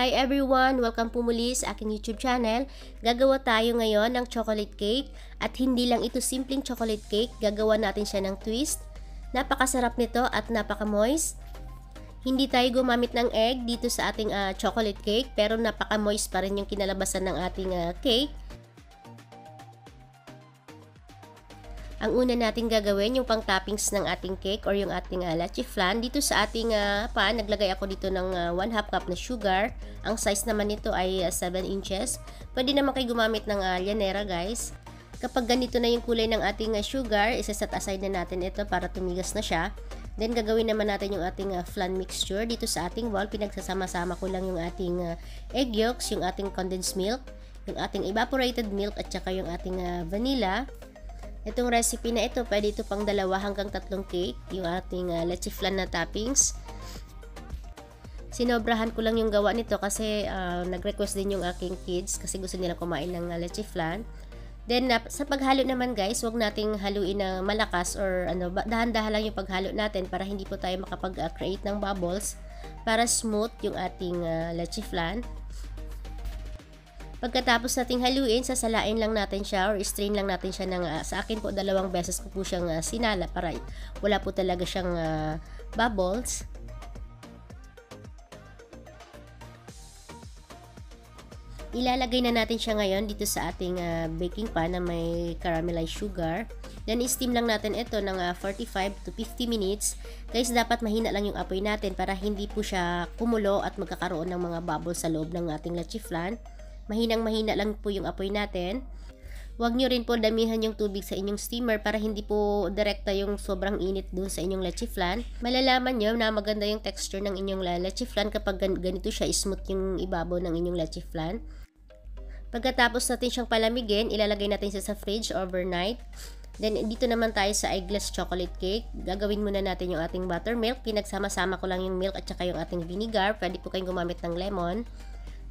Hi everyone! Welcome po muli sa aking YouTube channel. Gagawa tayo ngayon ng chocolate cake at hindi lang ito simpleng chocolate cake, gagawa natin siya ng twist. Napakasarap nito at napaka-moist. Hindi tayo gumamit ng egg dito sa ating chocolate cake pero napaka-moist pa rin yung kinalabasan ng ating cake. Ang una natin gagawin yung pang-toppings ng ating cake or yung ating leche flan. Dito sa ating pan, naglagay ako dito ng 1/2 cup na sugar. Ang size naman nito ay 7 inches. Pwede naman kayo gumamit ng llanera guys. Kapag ganito na yung kulay ng ating sugar, isa-set aside na natin ito para tumigas na siya. Then gagawin naman natin yung ating flan mixture. Dito sa ating bowl, pinagsasama-sama ko lang yung ating egg yolks, yung ating condensed milk, yung ating evaporated milk at saka yung ating vanilla. Itong recipe na ito, pwede ito pang 2 hanggang 3 cake, yung ating leche flan na toppings. Sinobrahan ko lang yung gawa nito kasi nag-request din yung aking kids kasi gusto nila kumain ng leche flan. Then sa paghalo naman guys, wag nating haluin na malakas or dahan-dahan lang yung paghalo natin para hindi po tayo makapag-create ng bubbles para smooth yung ating leche flan. Pagkatapos nating haluin, sasalain lang natin siya or strain lang natin siya ng, sa akin po 2 beses ko po siyang sinala para wala po talaga siyang bubbles. Ilalagay na natin siya ngayon dito sa ating baking pan na may caramelized sugar. Then steam lang natin ito ng 45 to 50 minutes. Guys, dapat mahina lang yung apoy natin para hindi po siya kumulo at magkakaroon ng mga bubbles sa loob ng ating leche flan. Mahinang-mahina lang po yung apoy natin. Huwag nyo rin po damihan yung tubig sa inyong steamer para hindi po direkta yung sobrang init dun sa inyong leche flan. Malalaman nyo na maganda yung texture ng inyong leche flan kapag ganito siya, smooth yung ibabaw ng inyong leche flan. Pagkatapos natin siyang palamigin, ilalagay natin siya sa fridge overnight. Then dito naman tayo sa eggless chocolate cake. Gagawin muna natin yung ating buttermilk. Pinagsama-sama ko lang yung milk at saka yung ating vinegar. Pwede po kayong gumamit ng lemon.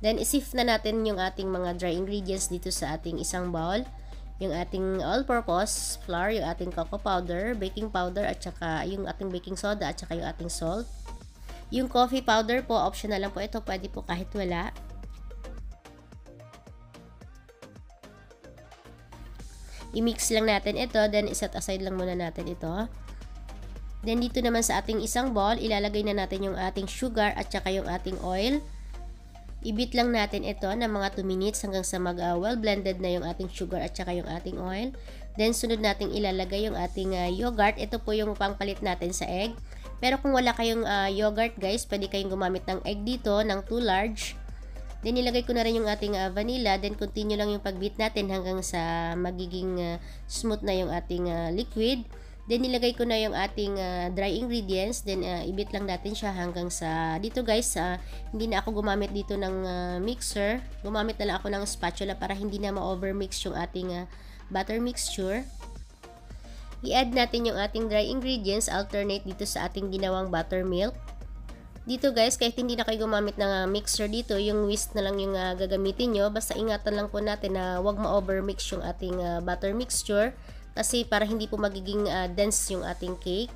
Then, isift na natin yung ating mga dry ingredients dito sa ating isang bowl. Yung ating all-purpose flour, yung ating cocoa powder, baking powder, at saka yung ating baking soda, at saka yung ating salt. Yung coffee powder po, optional lang po ito. Pwede po kahit wala. I-mix lang natin ito, then iset aside lang muna natin ito. Then, dito naman sa ating isang bowl, ilalagay na natin yung ating sugar at saka yung ating oil. I-beat lang natin ito ng mga 2 minutes hanggang sa well blended na yung ating sugar at saka yung ating oil. Then sunod nating ilalagay yung ating yogurt. Ito po yung pangpalit natin sa egg. Pero kung wala kayong yogurt guys, pwede kayong gumamit ng egg dito ng 2 large. Then ilagay ko na rin yung ating vanilla. Then continue lang yung pag-beat natin hanggang sa magiging smooth na yung ating liquid. Then nilagay ko na yung ating dry ingredients. Then i-beat lang natin siya hanggang sa dito guys. Hindi na ako gumamit dito ng mixer. Gumamit na lang ako ng spatula para hindi na ma-overmix yung ating butter mixture. I-add natin yung ating dry ingredients alternate dito sa ating ginawang buttermilk. Dito guys, kahit hindi na kayo gumamit ng mixer dito, yung whisk na lang yung gagamitin nyo. Basta ingatan lang po natin na wag ma-overmix yung ating butter mixture. Kasi para hindi po magiging dense yung ating cake.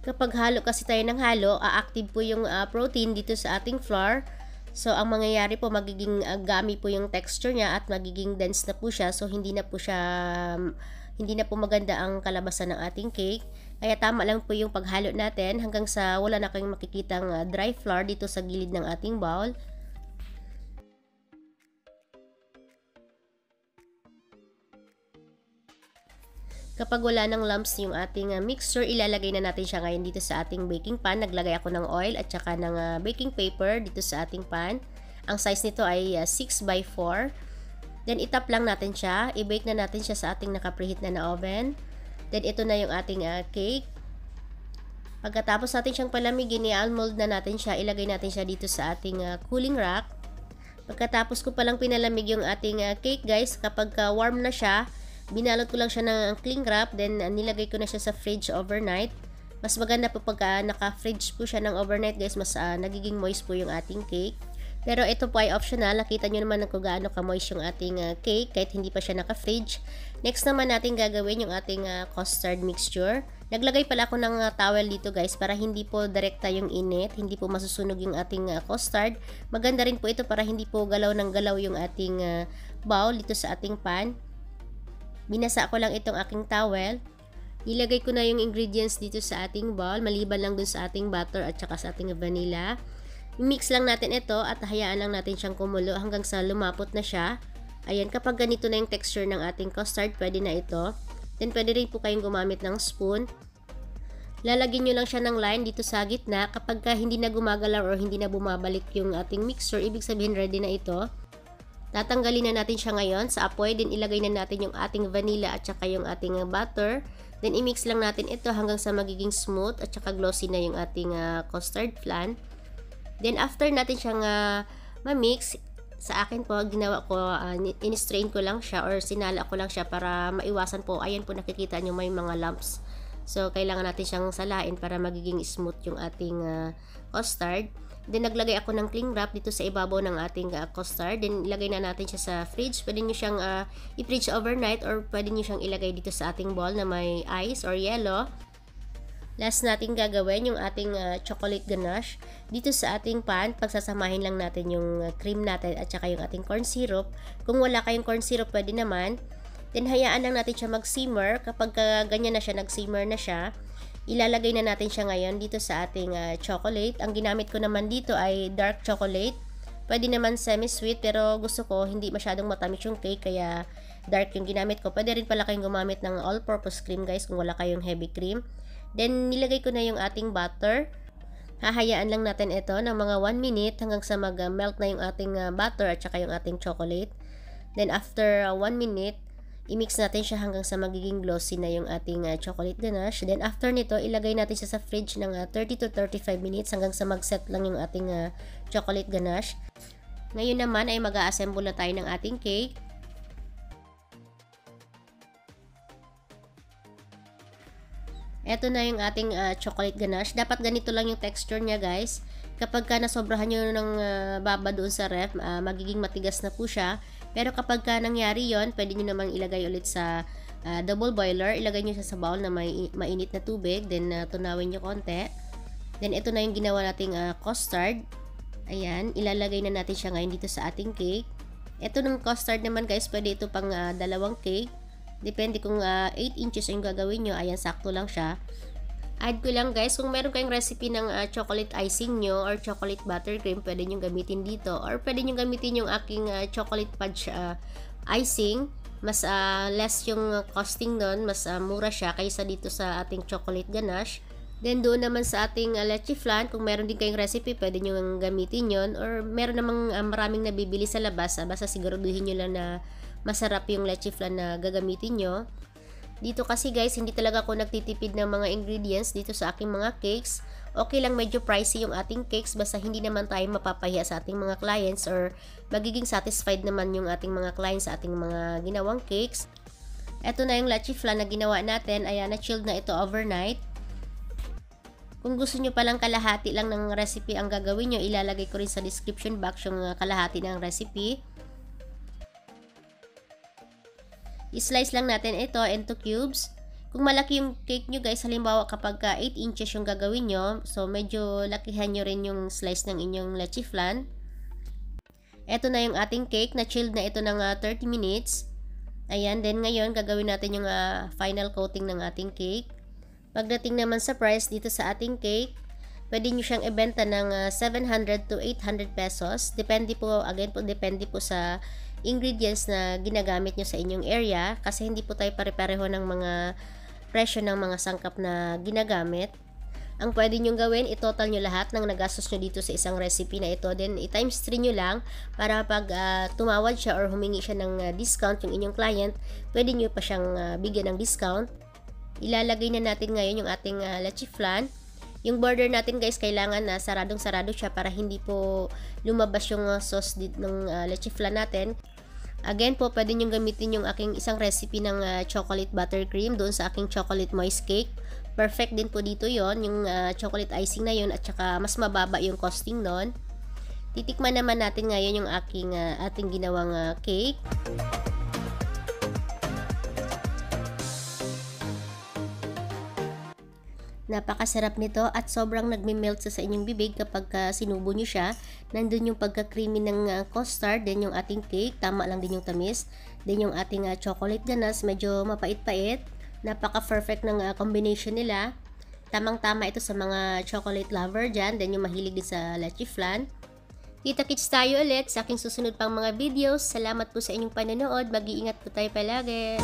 Kapag halo kasi tayo ng halo, active po yung protein dito sa ating flour. So, ang mangyayari po, magiging gummy po yung texture niya at magiging dense na po siya. So, hindi na po maganda ang kalabasan ng ating cake. Kaya tama lang po yung paghalo natin hanggang sa wala na kayong makikitang dry flour dito sa gilid ng ating bowl. Kapag wala ng lumps yung ating mixture, ilalagay na natin siya ngayon dito sa ating baking pan. Naglagay ako ng oil at saka ng baking paper dito sa ating pan. Ang size nito ay 6x4. Then itap lang natin siya. I-bake na natin siya sa ating naka-preheat na oven. Then ito na yung ating cake. Pagkatapos natin siyang palamigin, i-mold na natin siya. Ilagay natin siya dito sa ating cooling rack. Pagkatapos ko palang pinalamig yung ating cake guys, kapag warm na siya, binalot ko lang siya ng cling wrap, then nilagay ko na siya sa fridge overnight. Mas maganda po pagka naka-fridge po siya ng overnight guys, mas nagiging moist po yung ating cake. Pero ito po ay optional, nakita nyo naman kung gaano ka-moist yung ating cake kahit hindi pa siya naka-fridge. Next naman natin gagawin yung ating custard mixture. Naglagay pala ako ng towel dito guys para hindi po direkta yung init, hindi po masusunog yung ating custard. Maganda rin po ito para hindi po galaw ng galaw yung ating bowl dito sa ating pan. Binasa ko lang itong aking towel. Ilagay ko na yung ingredients dito sa ating bowl, maliban lang dun sa ating butter at saka sa ating vanilla. I-mix lang natin ito at hayaan lang natin siyang kumulo hanggang sa lumapot na siya. Ayan, kapag ganito na yung texture ng ating custard, pwede na ito. Then, pwede rin po kayong gumamit ng spoon. Lalagyan nyo lang siya ng line dito sa gitna. Kapag hindi na gumagalaw or hindi na bumabalik yung ating mixture, ibig sabihin ready na ito. Tatanggalin na natin siya ngayon sa apoy. Then, ilagay na natin yung ating vanilla at saka yung ating butter. Then, i-mix lang natin ito hanggang sa magiging smooth at saka glossy na yung ating custard flan. Then, after natin siyang ma-mix, sa akin po, ginawa ko, in-strain ko lang siya or sinala ko lang siya para maiwasan po. Ayan po, nakikita nyo may mga lumps. So, kailangan natin siyang salain para magiging smooth yung ating custard. Then, naglagay ako ng cling wrap dito sa ibabaw ng ating custard. Then, ilagay na natin siya sa fridge. Pwede nyo siyang i-fridge overnight or pwede nyo siyang ilagay dito sa ating bowl na may ice or yellow. Last natin gagawin yung ating chocolate ganache. Dito sa ating pan, pagsasamahin lang natin yung cream natin at saka yung ating corn syrup. Kung wala kayong corn syrup, pwede naman. Then, hayaan lang natin siya mag-simmer. Kapag ganyan na siya, nag-simmer na siya, ilalagay na natin siya ngayon dito sa ating chocolate. Ang ginamit ko naman dito ay dark chocolate. Pwede naman semi-sweet, pero gusto ko hindi masyadong matamis yung cake, kaya dark yung ginamit ko. Pwede rin pala kayong gumamit ng all-purpose cream guys kung wala kayong heavy cream. Then, nilagay ko na yung ating butter. Hahayaan lang natin ito ng mga 1 minute hanggang sa mag-melt na yung ating butter at saka yung ating chocolate. Then, after 1 minute, i-mix natin siya hanggang sa magiging glossy na yung ating chocolate ganache. Then, after nito, ilagay natin siya sa fridge ng 30 to 35 minutes hanggang sa mag-set lang yung ating chocolate ganache. Ngayon naman ay mag-a-assemble na tayo ng ating cake. Ito na yung ating chocolate ganache. Dapat ganito lang yung texture niya guys. Kapag nasobrahan nyo ng baba doon sa ref, magiging matigas na po siya. Pero kapag nangyari yon, pwede nyo namang ilagay ulit sa double boiler. Ilagay nyo siya sa bowl na may mainit na tubig. Then tunawin nyo konti. Then ito na yung ginawa nating custard. Ayan, ilalagay na natin siya ngayon dito sa ating cake. Ito ng custard naman guys, pwede ito pang dalawang cake. Depende kung 8 inches yung gagawin nyo. Ayan, sakto lang siya. Add ko lang guys, kung meron kayong recipe ng chocolate icing nyo or chocolate buttercream, pwede nyo gamitin dito. Or pwede nyo gamitin yung aking chocolate fudge icing. Mas less yung costing nun, mas mura siya kaysa dito sa ating chocolate ganache. Then doon naman sa ating leche flan, kung meron din kayong recipe, pwede nyo gamitin yon. Or meron namang maraming nabibili sa labas, basta siguraduhin nyo lang na masarap yung leche flan na gagamitin nyo. Dito kasi guys, hindi talaga ako nagtitipid ng mga ingredients dito sa aking mga cakes. Okay lang medyo pricey yung ating cakes, basta hindi naman tayo mapapahiya sa ating mga clients or magiging satisfied naman yung ating mga clients sa ating mga ginawang cakes. Ito na yung leche flan na ginawa natin. Ayan, na-chilled na ito overnight. Kung gusto nyo palang kalahati lang ng recipe ang gagawin nyo, ilalagay ko rin sa description box yung kalahati ng recipe. I-slice lang natin ito into cubes. Kung malaki yung cake nyo guys, halimbawa kapag 8 inches yung gagawin nyo, so medyo lakihan nyo rin yung slice ng inyong leche flan. Ito na yung ating cake, na chilled na ito ng 30 minutes. Ayan, then ngayon gagawin natin yung final coating ng ating cake. Pagdating naman sa price dito sa ating cake, pwede nyo siyang ibenta ng 700 to 800 pesos. Depende po, again po, depende po sa ingredients na ginagamit nyo sa inyong area. Kasi hindi po tayo pare-pareho ng mga presyo ng mga sangkap na ginagamit. Ang pwede nyo gawin, i-total nyo lahat ng nagastos nyo dito sa isang recipe na ito. Then, i-times 3 nyo lang para pag tumawad siya or humingi siya ng discount yung inyong client, pwede nyo pa siyang bigyan ng discount. Ilalagay na natin ngayon yung ating leche flan. Yung border natin guys, kailangan na saradong-sarado siya para hindi po lumabas yung sauce ng leche flan natin. Again po, pwede nyo gamitin yung aking isang recipe ng chocolate buttercream doon sa aking chocolate moist cake. Perfect din po dito yon yung chocolate icing na yon, at saka mas mababa yung costing nun. Titikman naman natin ngayon yung ating ginawang cake. Napakasarap nito at sobrang nagme-melt sa inyong bibig kapag sinubo nyo siya. Nandun yung pagka-creamy ng custard, then yung ating cake, tama lang din yung tamis. Then yung ating chocolate ganache, medyo mapait-pait. Napaka-perfect ng combination nila. Tamang-tama ito sa mga chocolate lover dyan, then yung mahilig din sa leche flan. Kita-kits tayo ulit sa aking susunod pang mga videos. Salamat po sa inyong panonood. Mag-iingat po tayo palagi.